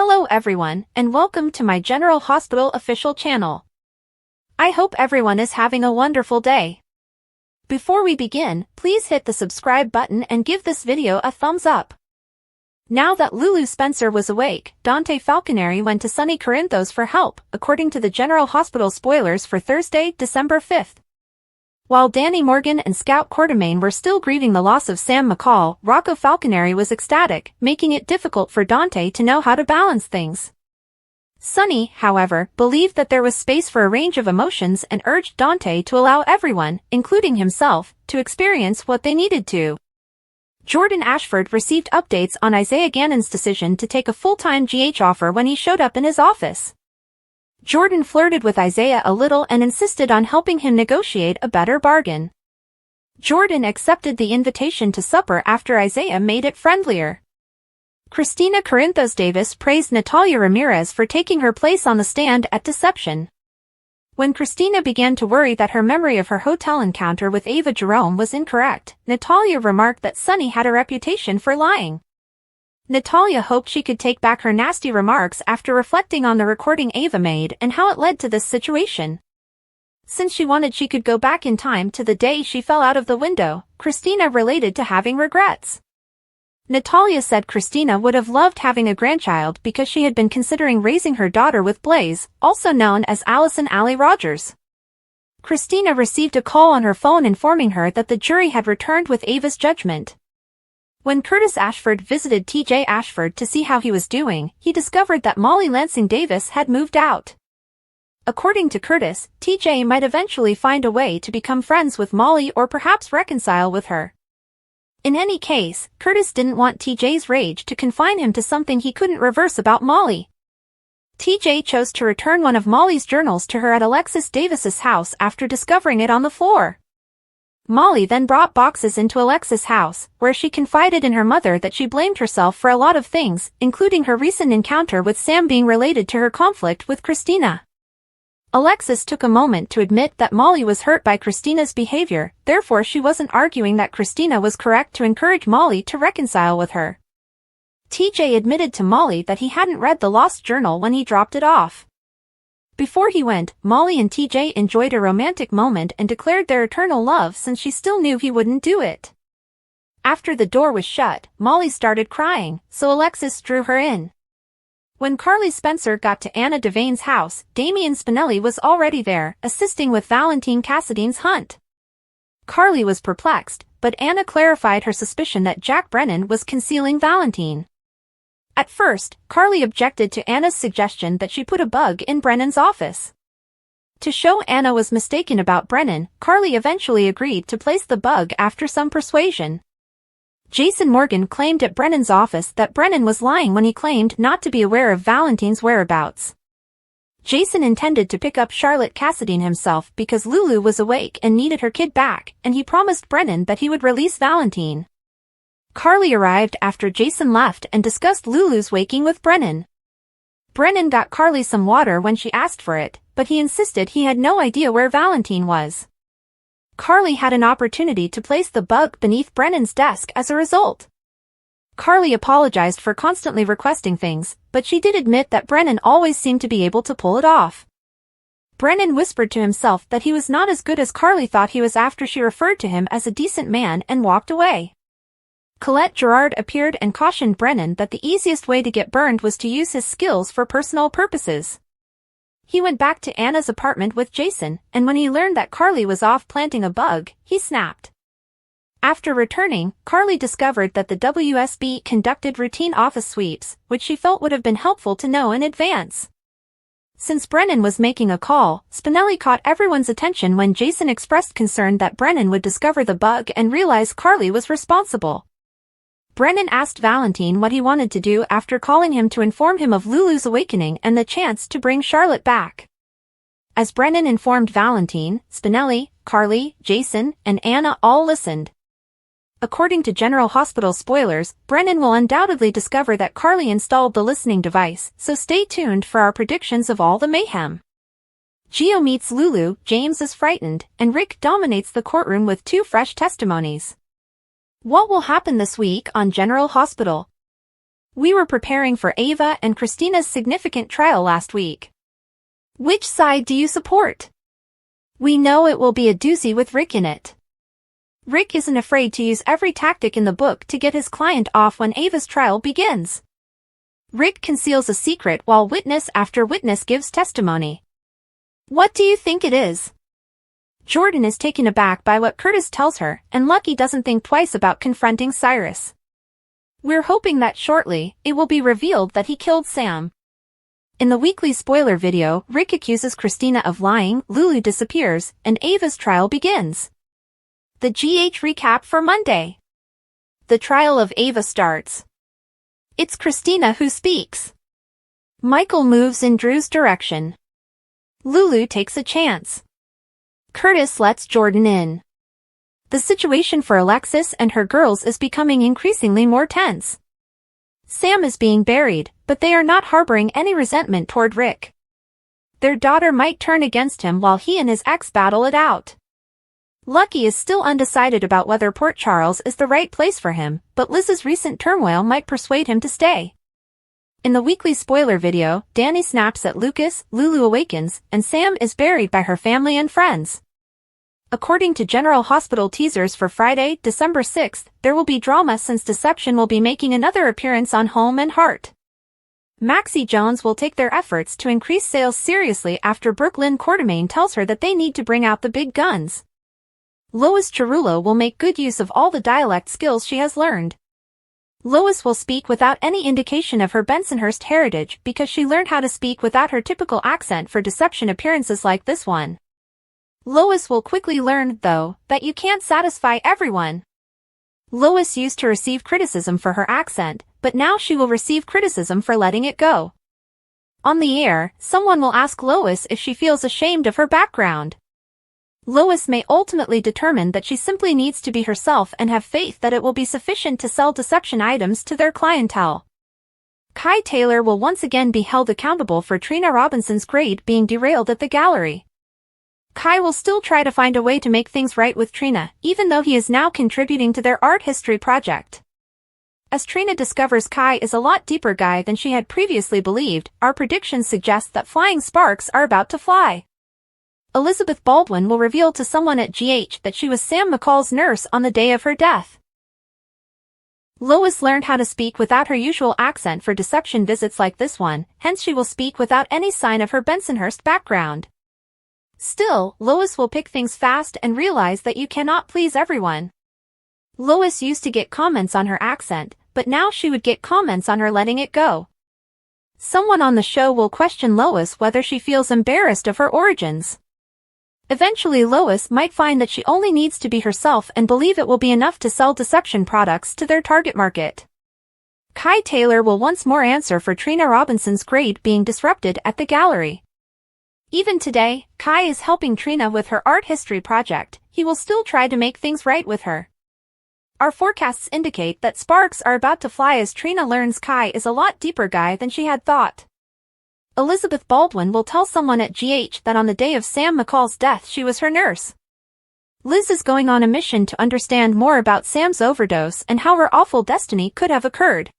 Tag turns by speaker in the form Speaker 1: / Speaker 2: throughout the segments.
Speaker 1: Hello everyone, and welcome to my General Hospital official channel. I hope everyone is having a wonderful day. Before we begin, please hit the subscribe button and give this video a thumbs up. Now that Lulu Spencer was awake, Dante Falconeri went to sunny Corinthos for help, according to the General Hospital spoilers for Thursday, December 5th. While Danny Morgan and Scout Quartermain were still grieving the loss of Sam McCall, Rocco Falconeri was ecstatic, making it difficult for Dante to know how to balance things. Sonny, however, believed that there was space for a range of emotions and urged Dante to allow everyone, including himself, to experience what they needed to. Jordan Ashford received updates on Isaiah Gannon's decision to take a full-time GH offer when he showed up in his office. Jordan flirted with Isaiah a little and insisted on helping him negotiate a better bargain. Jordan accepted the invitation to supper after Isaiah made it friendlier. Christina Corinthos Davis praised Natalia Ramirez for taking her place on the stand at Deception. When Christina began to worry that her memory of her hotel encounter with Ava Jerome was incorrect, Natalia remarked that Sonny had a reputation for lying. Natalia hoped she could take back her nasty remarks after reflecting on the recording Ava made and how it led to this situation. Since she wanted she could go back in time to the day she fell out of the window, Christina related to having regrets. Natalia said Christina would have loved having a grandchild because she had been considering raising her daughter with Blaze, also known as Allison Allie Rogers. Christina received a call on her phone informing her that the jury had returned with Ava's judgment. When Curtis Ashford visited TJ Ashford to see how he was doing, he discovered that Molly Lansing Davis had moved out. According to Curtis, TJ might eventually find a way to become friends with Molly or perhaps reconcile with her. In any case, Curtis didn't want TJ's rage to confine him to something he couldn't reverse about Molly. TJ chose to return one of Molly's journals to her at Alexis Davis's house after discovering it on the floor. Molly then brought boxes into Alexis' house, where she confided in her mother that she blamed herself for a lot of things, including her recent encounter with Sam being related to her conflict with Christina. Alexis took a moment to admit that Molly was hurt by Christina's behavior, therefore she wasn't arguing that Christina was correct to encourage Molly to reconcile with her. TJ admitted to Molly that he hadn't read the lost journal when he dropped it off. Before he went, Molly and TJ enjoyed a romantic moment and declared their eternal love since she still knew he wouldn't do it. After the door was shut, Molly started crying, so Alexis drew her in. When Carly Spencer got to Anna Devane's house, Damian Spinelli was already there, assisting with Valentine Cassidy's hunt. Carly was perplexed, but Anna clarified her suspicion that Jack Brennan was concealing Valentine. At first, Carly objected to Anna's suggestion that she put a bug in Brennan's office. To show Anna was mistaken about Brennan, Carly eventually agreed to place the bug after some persuasion. Jason Morgan claimed at Brennan's office that Brennan was lying when he claimed not to be aware of Valentine's whereabouts. Jason intended to pick up Charlotte Cassidy himself because Lulu was awake and needed her kid back, and he promised Brennan that he would release Valentine. Carly arrived after Jason left and discussed Lulu's waking with Brennan. Brennan got Carly some water when she asked for it, but he insisted he had no idea where Valentine was. Carly had an opportunity to place the bug beneath Brennan's desk as a result. Carly apologized for constantly requesting things, but she did admit that Brennan always seemed to be able to pull it off. Brennan whispered to himself that he was not as good as Carly thought he was after she referred to him as a decent man and walked away. Colette Gerard appeared and cautioned Brennan that the easiest way to get burned was to use his skills for personal purposes. He went back to Anna's apartment with Jason, and when he learned that Carly was off planting a bug, he snapped. After returning, Carly discovered that the WSB conducted routine office sweeps, which she felt would have been helpful to know in advance. Since Brennan was making a call, Spinelli caught everyone's attention when Jason expressed concern that Brennan would discover the bug and realize Carly was responsible. Brennan asked Valentine what he wanted to do after calling him to inform him of Lulu's awakening and the chance to bring Charlotte back. As Brennan informed Valentine, Spinelli, Carly, Jason, and Anna all listened. According to General Hospital spoilers, Brennan will undoubtedly discover that Carly installed the listening device, so stay tuned for our predictions of all the mayhem. Gio meets Lulu, James is frightened, and Rick dominates the courtroom with 2 fresh testimonies. What will happen this week on General Hospital? We were preparing for Ava and Christina's significant trial last week. Which side do you support? We know it will be a doozy with Rick in it. Rick isn't afraid to use every tactic in the book to get his client off when Ava's trial begins. Rick conceals a secret while witness after witness gives testimony. What do you think it is? Jordan is taken aback by what Curtis tells her, and Lucky doesn't think twice about confronting Cyrus. We're hoping that shortly, it will be revealed that he killed Sam. In the weekly spoiler video, Rick accuses Christina of lying, Lulu disappears, and Ava's trial begins. The GH recap for Monday. The trial of Ava starts. It's Christina who speaks. Michael moves in Drew's direction. Lulu takes a chance. Curtis lets Jordan in. The situation for Alexis and her girls is becoming increasingly more tense. Sam is being buried, but they are not harboring any resentment toward Rick. Their daughter might turn against him while he and his ex battle it out. Lucky is still undecided about whether Port Charles is the right place for him, but Liz's recent turmoil might persuade him to stay. In the weekly spoiler video, Danny snaps at Lucas, Lulu awakens, and Sam is buried by her family and friends. According to General Hospital teasers for Friday, December 6th, there will be drama since Deception will be making another appearance on Home and Heart. Maxie Jones will take their efforts to increase sales seriously after Brooklyn Quartermain tells her that they need to bring out the big guns. Lois Chirulo will make good use of all the dialect skills she has learned. Lois will speak without any indication of her Bensonhurst heritage because she learned how to speak without her typical accent for Deception appearances like this one. Lois will quickly learn, though, that you can't satisfy everyone. Lois used to receive criticism for her accent, but now she will receive criticism for letting it go. On the air, someone will ask Lois if she feels ashamed of her background. Lois may ultimately determine that she simply needs to be herself and have faith that it will be sufficient to sell Deception items to their clientele. Kai Taylor will once again be held accountable for Trina Robinson's grade being derailed at the gallery. Kai will still try to find a way to make things right with Trina, even though he is now contributing to their art history project. As Trina discovers Kai is a lot deeper guy than she had previously believed, our predictions suggest that flying sparks are about to fly. Elizabeth Baldwin will reveal to someone at GH that she was Sam McCall's nurse on the day of her death. Lois learned how to speak without her usual accent for Deception visits like this one, hence she will speak without any sign of her Bensonhurst background. Still, Lois will pick things fast and realize that you cannot please everyone. Lois used to get comments on her accent, but now she would get comments on her letting it go. Someone on the show will question Lois whether she feels embarrassed of her origins. Eventually Lois might find that she only needs to be herself and believe it will be enough to sell Deception products to their target market. Kai Taylor will once more answer for Trina Robinson's grade being disrupted at the gallery. Even today, Kai is helping Trina with her art history project. He will still try to make things right with her. Our forecasts indicate that sparks are about to fly as Trina learns Kai is a lot deeper guy than she had thought. Elizabeth Baldwin will tell someone at GH that on the day of Sam McCall's death she was her nurse. Liz is going on a mission to understand more about Sam's overdose and how her awful destiny could have occurred.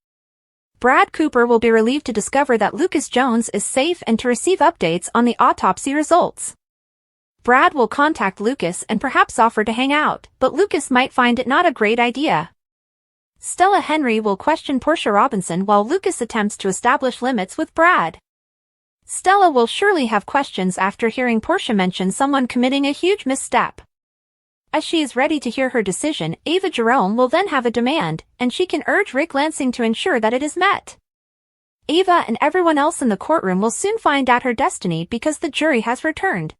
Speaker 1: Brad Cooper will be relieved to discover that Lucas Jones is safe and to receive updates on the autopsy results. Brad will contact Lucas and perhaps offer to hang out, but Lucas might find it not a great idea. Stella Henry will question Portia Robinson while Lucas attempts to establish limits with Brad. Stella will surely have questions after hearing Portia mention someone committing a huge misstep. As she is ready to hear her decision, Ava Jerome will then have a demand, and she can urge Rick Lansing to ensure that it is met. Ava and everyone else in the courtroom will soon find out her destiny because the jury has returned.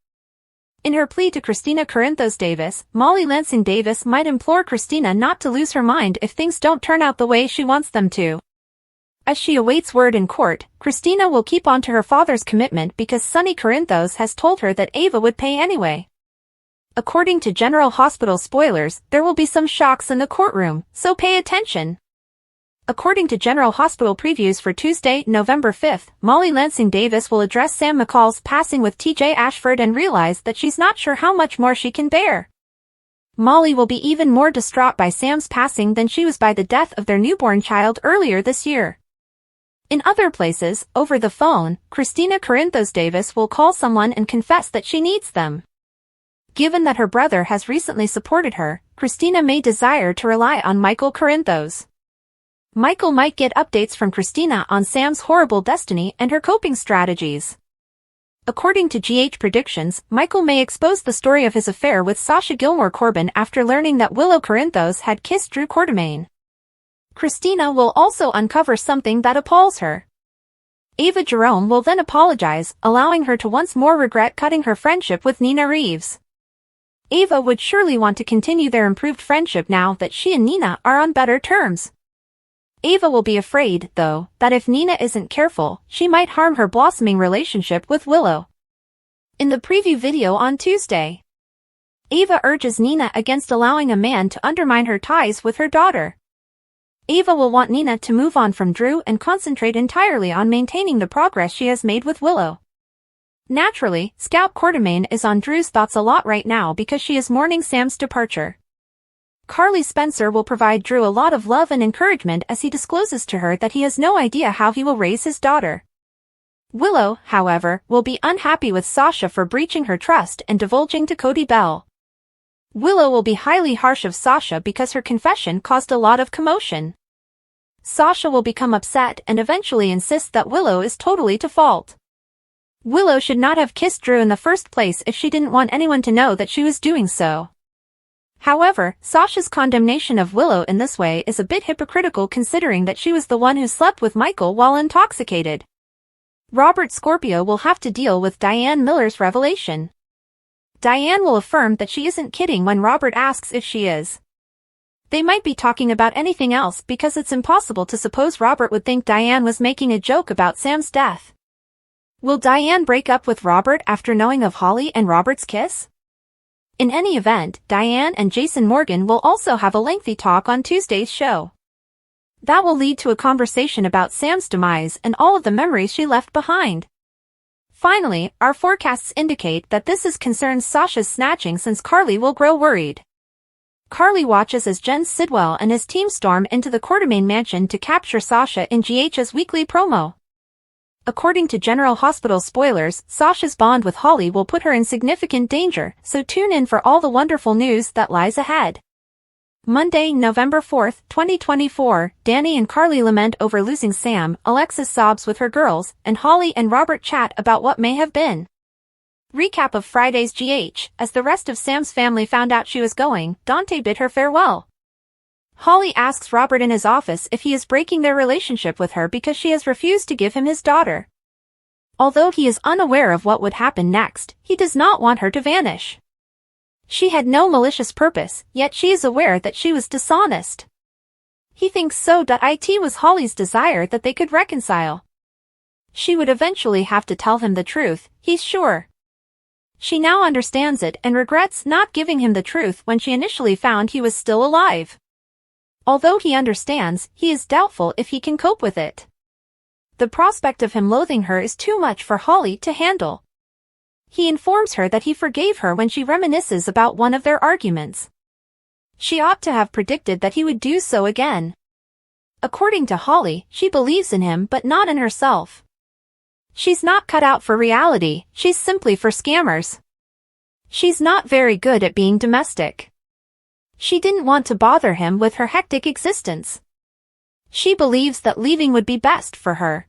Speaker 1: In her plea to Christina Corinthos Davis, Molly Lansing Davis might implore Christina not to lose her mind if things don't turn out the way she wants them to. As she awaits word in court, Christina will keep on to her father's commitment because Sonny Corinthos has told her that Ava would pay anyway. According to General Hospital spoilers, there will be some shocks in the courtroom, so pay attention. According to General Hospital previews for Tuesday, November 5th, Molly Lansing Davis will address Sam McCall's passing with TJ Ashford and realize that she's not sure how much more she can bear. Molly will be even more distraught by Sam's passing than she was by the death of their newborn child earlier this year. In other places, over the phone, Christina Corinthos Davis will call someone and confess that she needs them. Given that her brother has recently supported her, Christina may desire to rely on Michael Corinthos. Michael might get updates from Christina on Sam's horrible destiny and her coping strategies. According to GH predictions, Michael may expose the story of his affair with Sasha Gilmore Corbin after learning that Willow Corinthos had kissed Drew Quartermaine. Christina will also uncover something that appalls her. Ava Jerome will then apologize, allowing her to once more regret cutting her friendship with Nina Reeves. Ava would surely want to continue their improved friendship now that she and Nina are on better terms. Ava will be afraid, though, that if Nina isn't careful, she might harm her blossoming relationship with Willow. In the preview video on Tuesday, Ava urges Nina against allowing a man to undermine her ties with her daughter. Ava will want Nina to move on from Drew and concentrate entirely on maintaining the progress she has made with Willow. Naturally, Scout Quartermaine is on Drew's thoughts a lot right now because she is mourning Sam's departure. Carly Spencer will provide Drew a lot of love and encouragement as he discloses to her that he has no idea how he will raise his daughter. Willow, however, will be unhappy with Sasha for breaching her trust and divulging to Cody Bell. Willow will be highly harsh of Sasha because her confession caused a lot of commotion. Sasha will become upset and eventually insist that Willow is totally to fault. Willow should not have kissed Drew in the first place if she didn't want anyone to know that she was doing so. However, Sasha's condemnation of Willow in this way is a bit hypocritical considering that she was the one who slept with Michael while intoxicated. Robert Scorpio will have to deal with Diane Miller's revelation. Diane will affirm that she isn't kidding when Robert asks if she is. They might be talking about anything else because it's impossible to suppose Robert would think Diane was making a joke about Sam's death. Will Diane break up with Robert after knowing of Holly and Robert's kiss? In any event, Diane and Jason Morgan will also have a lengthy talk on Tuesday's show. That will lead to a conversation about Sam's demise and all of the memories she left behind. Finally, our forecasts indicate that this concerns Sasha's snatching since Carly will grow worried. Carly watches as Jen Sidwell and his team storm into the Quartermaine mansion to capture Sasha in GH's weekly promo. According to General Hospital spoilers, Sasha's bond with Holly will put her in significant danger, so tune in for all the wonderful news that lies ahead. Monday, November 4, 2024, Danny and Carly lament over losing Sam, Alexis sobs with her girls, and Holly and Robert chat about what may have been. Recap of Friday's GH. As the rest of Sam's family found out she was going, Dante bid her farewell. Holly asks Robert in his office if he is breaking their relationship with her because she has refused to give him his daughter. Although he is unaware of what would happen next, he does not want her to vanish. She had no malicious purpose, yet she is aware that she was dishonest. He thinks so. It was Holly's desire that they could reconcile. She would eventually have to tell him the truth, he's sure. She now understands it and regrets not giving him the truth when she initially found he was still alive. Although he understands, he is doubtful if he can cope with it. The prospect of him loathing her is too much for Holly to handle. He informs her that he forgave her when she reminisces about one of their arguments. She ought to have predicted that he would do so again. According to Holly, she believes in him but not in herself. She's not cut out for reality, she's simply for scammers. She's not very good at being domestic. She didn't want to bother him with her hectic existence. She believes that leaving would be best for her.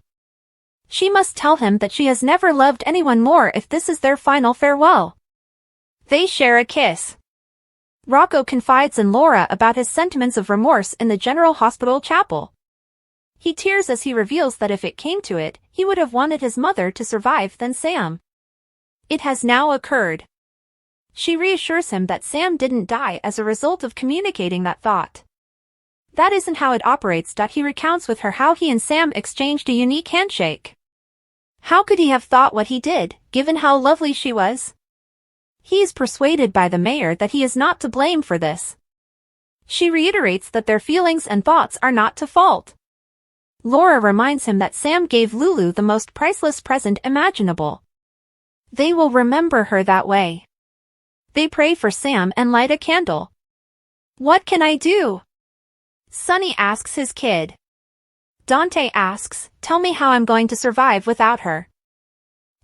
Speaker 1: She must tell him that she has never loved anyone more if this is their final farewell. They share a kiss. Rocco confides in Laura about his sentiments of remorse in the General Hospital chapel. He tears as he reveals that if it came to it, he would have wanted his mother to survive than Sam. It has now occurred. She reassures him that Sam didn't die as a result of communicating that thought. That isn't how it operates. He recounts with her how he and Sam exchanged a unique handshake. How could he have thought what he did, given how lovely she was? He is persuaded by the mayor that he is not to blame for this. She reiterates that their feelings and thoughts are not to fault. Laura reminds him that Sam gave Lulu the most priceless present imaginable. They will remember her that way. They pray for Sam and light a candle. What can I do? Sonny asks his kid. Dante asks, "Tell me how I'm going to survive without her."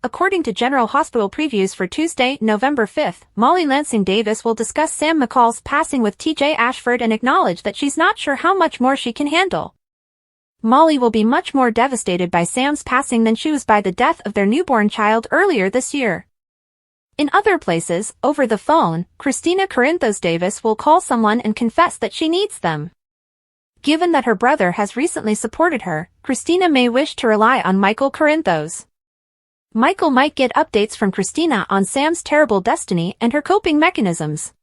Speaker 1: According to General Hospital previews for Tuesday, November 5th, Molly Lansing Davis will discuss Sam McCall's passing with TJ Ashford and acknowledge that she's not sure how much more she can handle. Molly will be much more devastated by Sam's passing than she was by the death of their newborn child earlier this year. In other places, over the phone, Christina Corinthos Davis will call someone and confess that she needs them. Given that her brother has recently supported her, Christina may wish to rely on Michael Corinthos. Michael might get updates from Christina on Sam's terrible destiny and her coping mechanisms.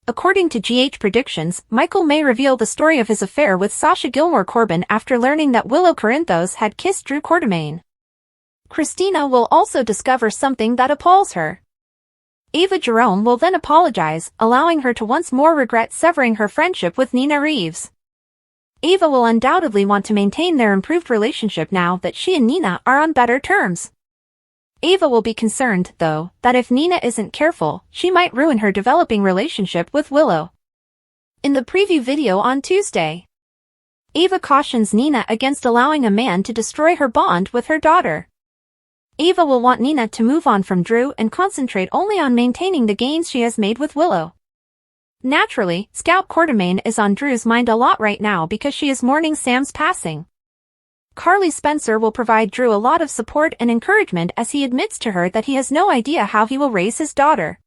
Speaker 1: According to GH predictions, Michael may reveal the story of his affair with Sasha Gilmore Corbin after learning that Willow Corinthos had kissed Drew Quartermaine. Christina will also discover something that appalls her. Ava Jerome will then apologize, allowing her to once more regret severing her friendship with Nina Reeves. Ava will undoubtedly want to maintain their improved relationship now that she and Nina are on better terms. Ava will be concerned, though, that if Nina isn't careful, she might ruin her developing relationship with Willow. In the preview video on Tuesday, Ava cautions Nina against allowing a man to destroy her bond with her daughter. Ava will want Nina to move on from Drew and concentrate only on maintaining the gains she has made with Willow. Naturally, Scout Quartermaine is on Drew's mind a lot right now because she is mourning Sam's passing. Carly Spencer will provide Drew a lot of support and encouragement as he admits to her that he has no idea how he will raise his daughter.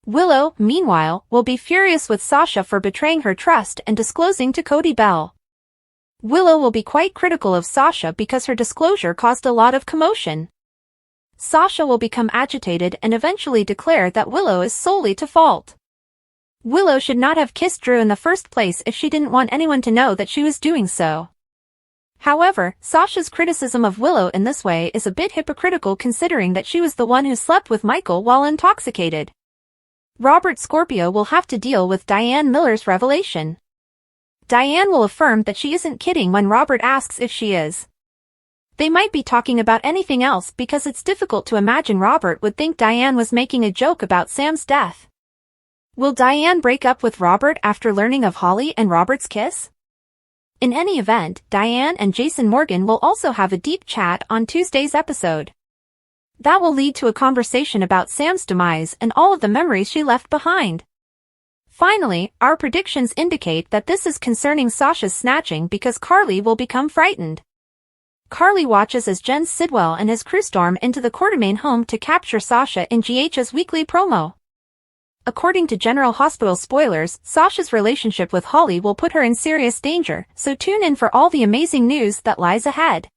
Speaker 1: Willow, meanwhile, will be furious with Sasha for betraying her trust and disclosing to Cody Bell. Willow will be quite critical of Sasha because her disclosure caused a lot of commotion. Sasha will become agitated and eventually declare that Willow is solely to fault. Willow should not have kissed Drew in the first place if she didn't want anyone to know that she was doing so. However, Sasha's criticism of Willow in this way is a bit hypocritical considering that she was the one who slept with Michael while intoxicated. Robert Scorpio will have to deal with Diane Miller's revelation. Diane will affirm that she isn't kidding when Robert asks if she is. They might be talking about anything else because it's difficult to imagine Robert would think Diane was making a joke about Sam's death. Will Diane break up with Robert after learning of Holly and Robert's kiss? In any event, Diane and Jason Morgan will also have a deep chat on Tuesday's episode. That will lead to a conversation about Sam's demise and all of the memories she left behind. Finally, our predictions indicate that this is concerning Sasha's snatching because Carly will become frightened. Carly watches as Jen Sidwell and his crew storm into the Quartermaine home to capture Sasha in GH's weekly promo. According to General Hospital spoilers, Sasha's relationship with Holly will put her in serious danger, so tune in for all the amazing news that lies ahead.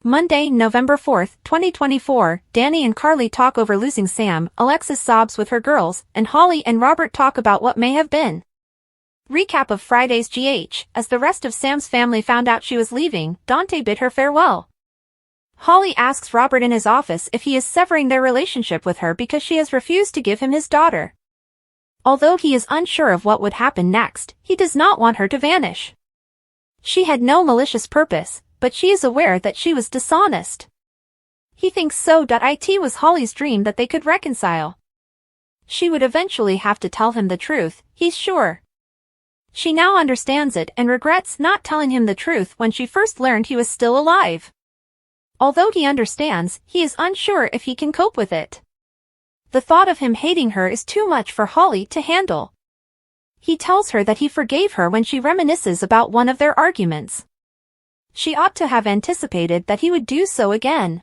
Speaker 1: Monday, November 4th, 2024, Danny and Carly talk over losing Sam, Alexis sobs with her girls, and Holly and Robert talk about what may have been. Recap of Friday's GH. As the rest of Sam's family found out she was leaving, Dante bid her farewell. Holly asks Robert in his office if he is severing their relationship with her because she has refused to give him his daughter. Although he is unsure of what would happen next, he does not want her to vanish. She had no malicious purpose, but she is aware that she was dishonest. He thinks so. It was Holly's dream that they could reconcile. She would eventually have to tell him the truth, he's sure. She now understands it and regrets not telling him the truth when she first learned he was still alive. Although he understands, he is unsure if he can cope with it. The thought of him hating her is too much for Holly to handle. He tells her that he forgave her when she reminisces about one of their arguments. She ought to have anticipated that he would do so again.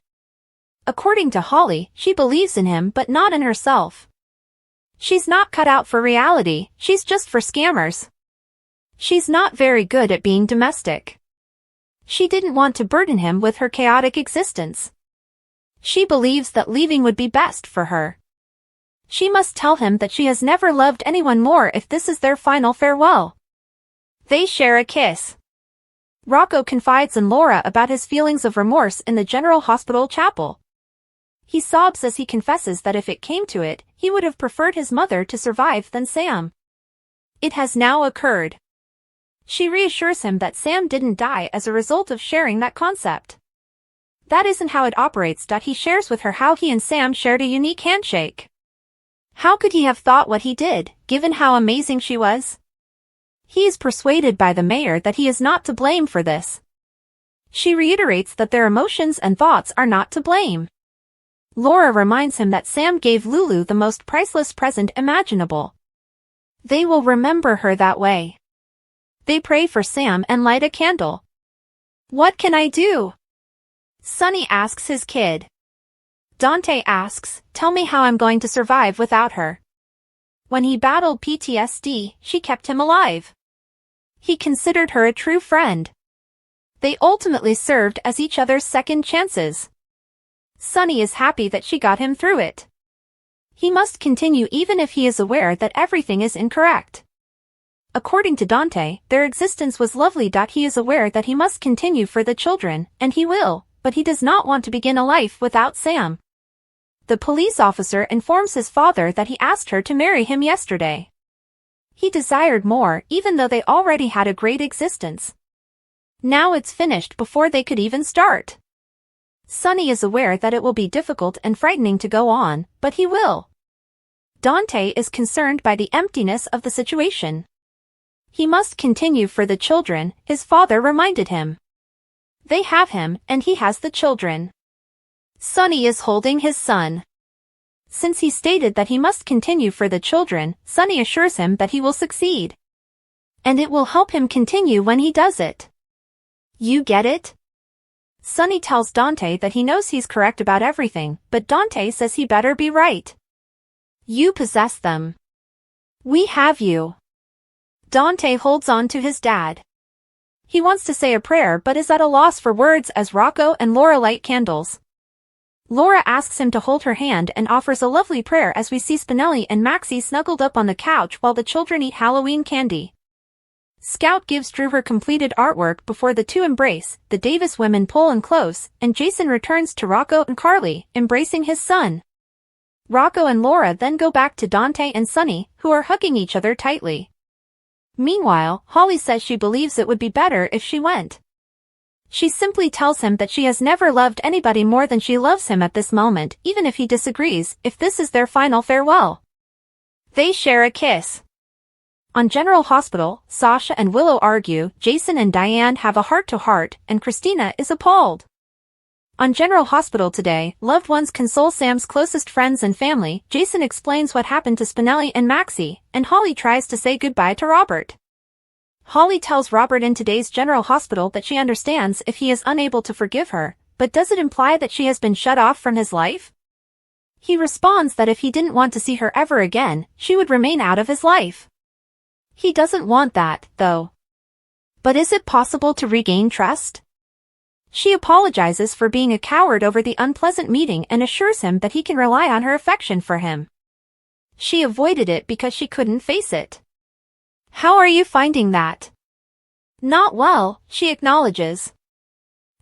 Speaker 1: According to Holly, she believes in him but not in herself. She's not cut out for reality, she's just for scammers. She's not very good at being domestic. She didn't want to burden him with her chaotic existence. She believes that leaving would be best for her. She must tell him that she has never loved anyone more if this is their final farewell. They share a kiss. Rocco confides in Laura about his feelings of remorse in the General Hospital chapel. He sobs as he confesses that if it came to it, he would have preferred his mother to survive than Sam. It has now occurred. She reassures him that Sam didn't die as a result of sharing that concept. That isn't how it operates. He shares with her how he and Sam shared a unique handshake. How could he have thought what he did, given how amazing she was? He is persuaded by the mayor that he is not to blame for this. She reiterates that their emotions and thoughts are not to blame. Laura reminds him that Sam gave Lulu the most priceless present imaginable. They will remember her that way. They pray for Sam and light a candle. "What can I do?" Sonny asks his kid. Dante asks, "Tell me how I'm going to survive without her." When he battled PTSD, she kept him alive. He considered her a true friend. They ultimately served as each other's second chances. Sonny is happy that she got him through it. He must continue even if he is aware that everything is incorrect. According to Dante, their existence was lovely. He is aware that he must continue for the children, and he will, but he does not want to begin a life without Sam. The police officer informs his father that he asked her to marry him yesterday. He desired more, even though they already had a great existence. Now it's finished before they could even start. Sonny is aware that it will be difficult and frightening to go on, but he will. Dante is concerned by the emptiness of the situation. He must continue for the children, his father reminded him. They have him, and he has the children. Sonny is holding his son. Since he stated that he must continue for the children, Sonny assures him that he will succeed. And it will help him continue when he does it. You get it? Sonny tells Dante that he knows he's correct about everything, but Dante says he better be right. You possess them. We have you. Dante holds on to his dad. He wants to say a prayer but is at a loss for words as Rocco and Laura light candles. Laura asks him to hold her hand and offers a lovely prayer as we see Spinelli and Maxie snuggled up on the couch while the children eat Halloween candy. Scout gives Drew her completed artwork before the two embrace, the Davis women pull in close, and Jason returns to Rocco and Carly, embracing his son. Rocco and Laura then go back to Dante and Sonny, who are hugging each other tightly. Meanwhile, Holly says she believes it would be better if she went. She simply tells him that she has never loved anybody more than she loves him at this moment, even if he disagrees, if this is their final farewell. They share a kiss. On General Hospital, Sasha and Willow argue, Jason and Diane have a heart-to-heart, and Christina is appalled. On General Hospital today, loved ones console Sam's closest friends and family. Jason explains what happened to Spinelli and Maxie, and Holly tries to say goodbye to Robert. Holly tells Robert in today's General Hospital that she understands if he is unable to forgive her, but does it imply that she has been shut off from his life? He responds that if he didn't want to see her ever again, she would remain out of his life. He doesn't want that, though. But is it possible to regain trust? She apologizes for being a coward over the unpleasant meeting and assures him that he can rely on her affection for him. She avoided it because she couldn't face it. How are you finding that? Not well, she acknowledges.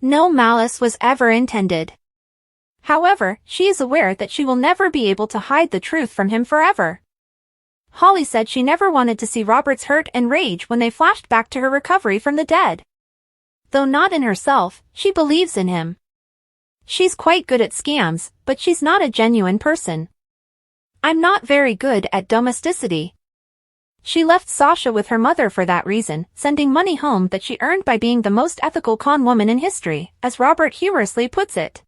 Speaker 1: No malice was ever intended. However, she is aware that she will never be able to hide the truth from him forever. Holly said she never wanted to see Robert's hurt and rage when they flashed back to her recovery from the dead. Though not in herself, she believes in him. She's quite good at scams, but she's not a genuine person. I'm not very good at domesticity. She left Sasha with her mother for that reason, sending money home that she earned by being the most ethical con woman in history, as Robert humorously puts it.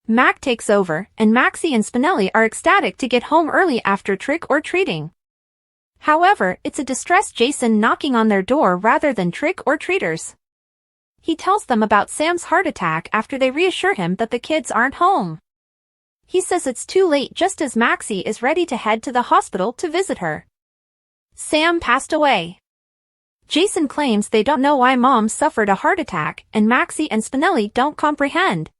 Speaker 1: Mac takes over, and Maxie and Spinelli are ecstatic to get home early after trick-or-treating. However, it's a distressed Jason knocking on their door rather than trick-or-treaters. He tells them about Sam's heart attack after they reassure him that the kids aren't home. He says it's too late just as Maxie is ready to head to the hospital to visit her. Sam passed away. Jason claims they don't know why Mom suffered a heart attack, and Maxie and Spinelli don't comprehend.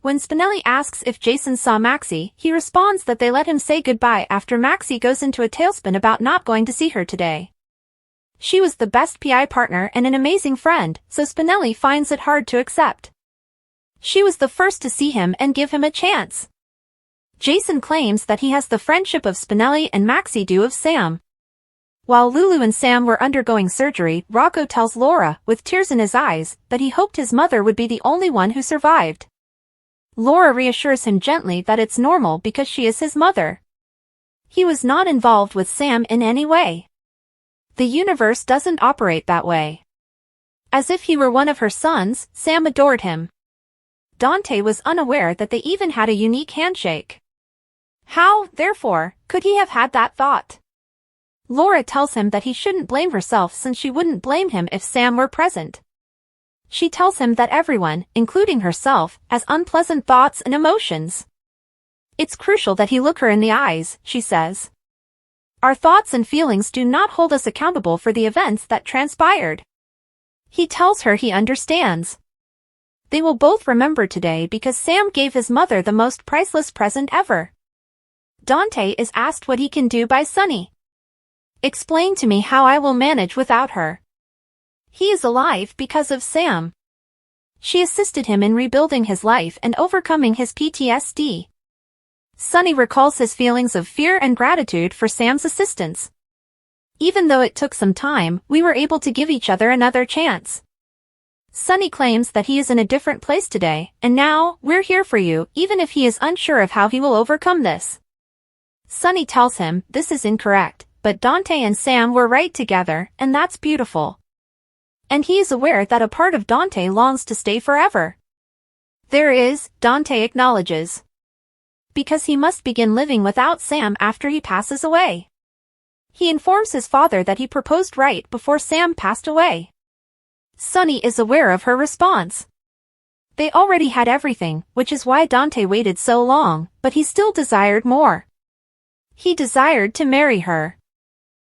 Speaker 1: When Spinelli asks if Jason saw Maxie, he responds that they let him say goodbye after Maxie goes into a tailspin about not going to see her today. She was the best PI partner and an amazing friend, so Spinelli finds it hard to accept. She was the first to see him and give him a chance. Jason claims that he has the friendship of Spinelli and Maxie do of Sam. While Lulu and Sam were undergoing surgery, Rocco tells Laura, with tears in his eyes, that he hoped his mother would be the only one who survived. Laura reassures him gently that it's normal because she is his mother. He was not involved with Sam in any way. The universe doesn't operate that way. As if he were one of her sons, Sam adored him. Dante was unaware that they even had a unique handshake. How, therefore, could he have had that thought? Laura tells him that he shouldn't blame herself since she wouldn't blame him if Sam were present. She tells him that everyone, including herself, has unpleasant thoughts and emotions. It's crucial that he look her in the eyes, she says. Our thoughts and feelings do not hold us accountable for the events that transpired. He tells her he understands. They will both remember today because Sam gave his mother the most priceless present ever. Dante is asked what he can do by Sunny. Explain to me how I will manage without her. He is alive because of Sam. She assisted him in rebuilding his life and overcoming his PTSD. Sunny recalls his feelings of fear and gratitude for Sam's assistance. Even though it took some time, we were able to give each other another chance. Sunny claims that he is in a different place today, and now, we're here for you, even if he is unsure of how he will overcome this. Sunny tells him this is incorrect, but Dante and Sam were right together, and that's beautiful. And he is aware that a part of Dante longs to stay forever. There is, Dante acknowledges. Because he must begin living without Sam after he passes away. He informs his father that he proposed right before Sam passed away. Sunny is aware of her response. They already had everything, which is why Dante waited so long, but he still desired more. He desired to marry her.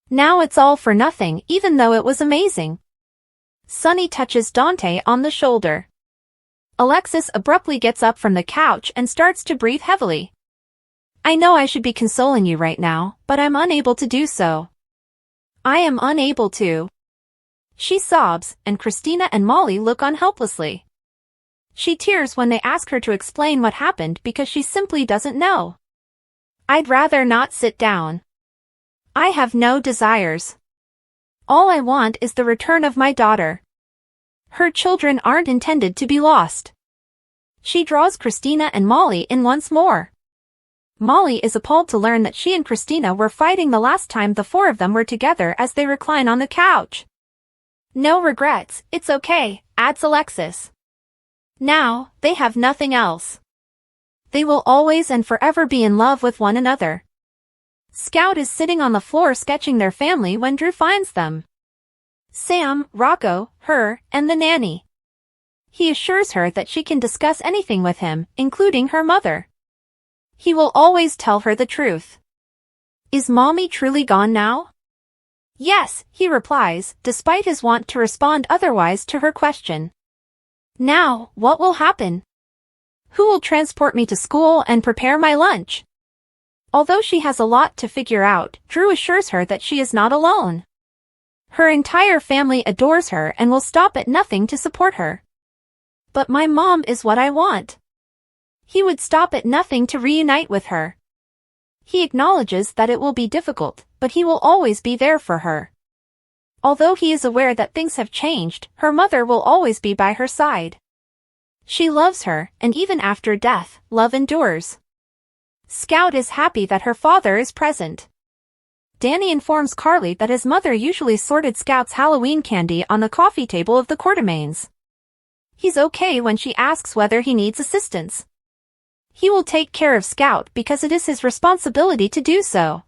Speaker 1: Now it's all for nothing, even though it was amazing. Sunny touches Dante on the shoulder. Alexis abruptly gets up from the couch and starts to breathe heavily. I know I should be consoling you right now, but I'm unable to do so. I am unable to. She sobs, and Christina and Molly look on helplessly. She tears when they ask her to explain what happened because she simply doesn't know. I'd rather not sit down. I have no desires. All I want is the return of my daughter. Her children aren't intended to be lost. She draws Christina and Molly in once more. Molly is appalled to learn that she and Christina were fighting the last time the four of them were together as they recline on the couch. No regrets, it's okay, adds Alexis. Now, they have nothing else. They will always and forever be in love with one another. Scout is sitting on the floor sketching their family when Drew finds them. Sam, Rocco, her, and the nanny. He assures her that she can discuss anything with him, including her mother. He will always tell her the truth. Is Mommy truly gone now? Yes, he replies, despite his want to respond otherwise to her question. Now, what will happen? Who will transport me to school and prepare my lunch? Although she has a lot to figure out, Drew assures her that she is not alone. Her entire family adores her and will stop at nothing to support her. But my mom is what I want. He would stop at nothing to reunite with her. He acknowledges that it will be difficult, but he will always be there for her. Although he is aware that things have changed, her mother will always be by her side. She loves her, and even after death, love endures. Scout is happy that her father is present. Danny informs Carly that his mother usually sorted Scout's Halloween candy on the coffee table of the Quartermains. He's okay when she asks whether he needs assistance. He will take care of Scout because it is his responsibility to do so.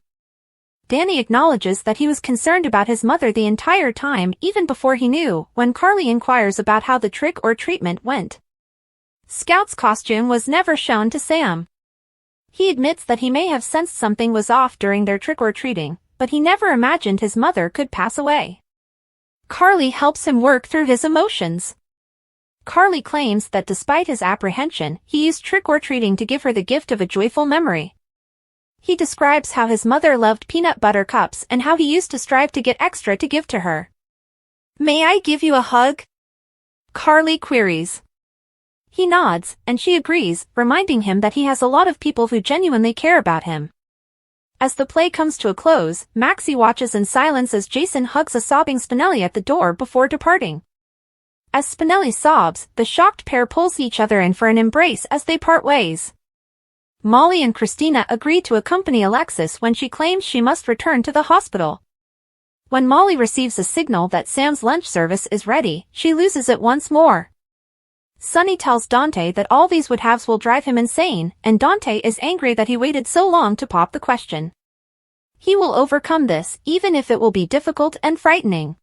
Speaker 1: Danny acknowledges that he was concerned about his mother the entire time even before he knew when Carly inquires about how the trick or treatment went. Scout's costume was never shown to Sam. He admits that he may have sensed something was off during their trick-or-treating, but he never imagined his mother could pass away. Carly helps him work through his emotions. Carly claims that despite his apprehension, he used trick-or-treating to give her the gift of a joyful memory. He describes how his mother loved peanut butter cups and how he used to strive to get extra to give to her. May I give you a hug? Carly queries. He nods, and she agrees, reminding him that he has a lot of people who genuinely care about him. As the play comes to a close, Maxie watches in silence as Jason hugs a sobbing Spinelli at the door before departing. As Spinelli sobs, the shocked pair pulls each other in for an embrace as they part ways. Molly and Christina agree to accompany Alexis when she claims she must return to the hospital. When Molly receives a signal that Sam's lunch service is ready, she loses it once more. Sunny tells Dante that all these would-haves will drive him insane, and Dante is angry that he waited so long to pop the question. He will overcome this, even if it will be difficult and frightening.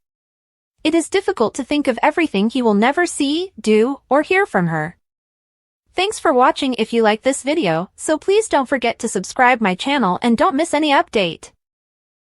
Speaker 1: It is difficult to think of everything he will never see, do, or hear from her. Thanks for watching. If you like this video, so please don't forget to subscribe my channel and don't miss any update.